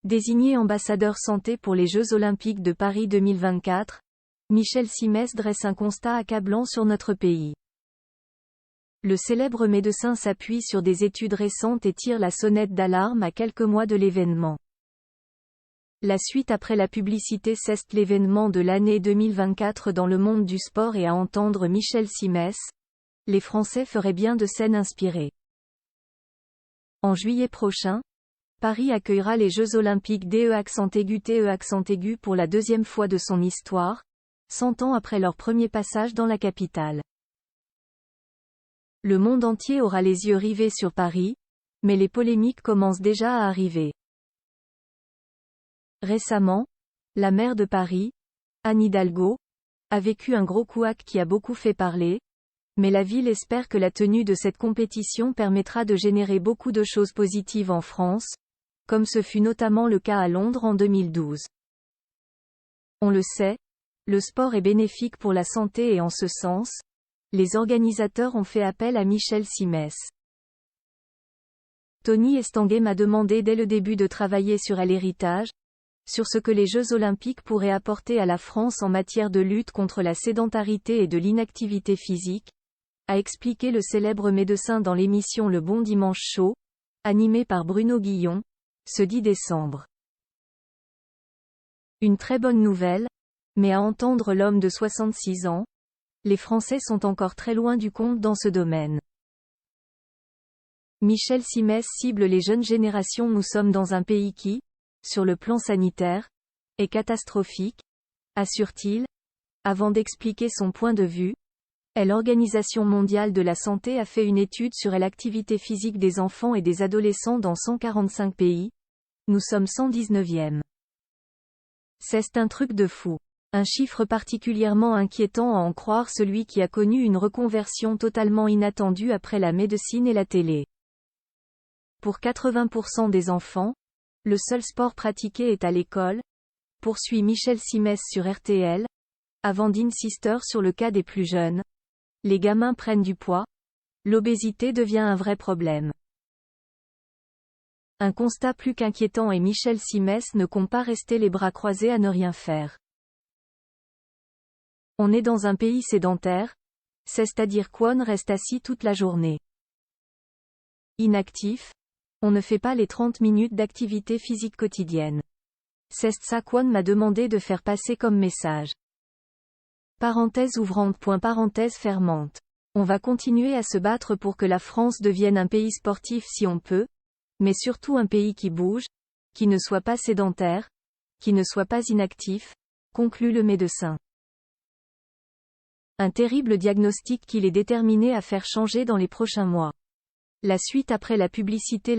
Désigné ambassadeur santé pour les Jeux Olympiques de Paris 2024, Michel Simès dresse un constat accablant sur notre pays. Le célèbre médecin s'appuie sur des études récentes et tire la sonnette d'alarme à quelques mois de l'événement. La suite après la publicité c'est l'événement de l'année 2024 dans le monde du sport et à entendre Michel Simès, les Français feraient bien de scènes inspirées. En juillet prochain, Paris accueillera les Jeux Olympiques DE pour la deuxième fois de son histoire, 100 ans après leur premier passage dans la capitale. Le monde entier aura les yeux rivés sur Paris, mais les polémiques commencent déjà à arriver. Récemment, la maire de Paris, Anne Hidalgo, a vécu un gros couac qui a beaucoup fait parler, mais la ville espère que la tenue de cette compétition permettra de générer beaucoup de choses positives en France, comme ce fut notamment le cas à Londres en 2012. On le sait, le sport est bénéfique pour la santé et en ce sens, les organisateurs ont fait appel à Michel Simès. Tony Estanguet m'a demandé dès le début de travailler sur l'héritage, sur ce que les Jeux Olympiques pourraient apporter à la France en matière de lutte contre la sédentarité et de l'inactivité physique, a expliqué le célèbre médecin dans l'émission Le Bon Dimanche Show, animée par Bruno Guillon, ce 10 décembre. Une très bonne nouvelle, mais à entendre l'homme de 66 ans, les Français sont encore très loin du compte dans ce domaine. Michel Simès cible les jeunes générations. Nous sommes dans un pays qui, sur le plan sanitaire, est catastrophique, assure-t-il, avant d'expliquer son point de vue. L'Organisation mondiale de la santé a fait une étude sur l'activité physique des enfants et des adolescents dans 145 pays. Nous sommes 119e. C'est un truc de fou. Un chiffre particulièrement inquiétant à en croire celui qui a connu une reconversion totalement inattendue après la médecine et la télé. Pour 80% des enfants, le seul sport pratiqué est à l'école, poursuit Michel Simès sur RTL, avant d'insister sur le cas des plus jeunes. Les gamins prennent du poids, l'obésité devient un vrai problème. Un constat plus qu'inquiétant et Michel Simès ne compte pas rester les bras croisés à ne rien faire. On est dans un pays sédentaire, c'est-à-dire qu'on reste assis toute la journée. Inactif, on ne fait pas les 30 minutes d'activité physique quotidienne. C'est ça qu'on m'a demandé de faire passer comme message. Parenthèse ouvrante. Parenthèse fermante. On va continuer à se battre pour que la France devienne un pays sportif si on peut, mais surtout un pays qui bouge, qui ne soit pas sédentaire, qui ne soit pas inactif, conclut le médecin. Un terrible diagnostic qu'il est déterminé à faire changer dans les prochains mois. La suite après la publicité.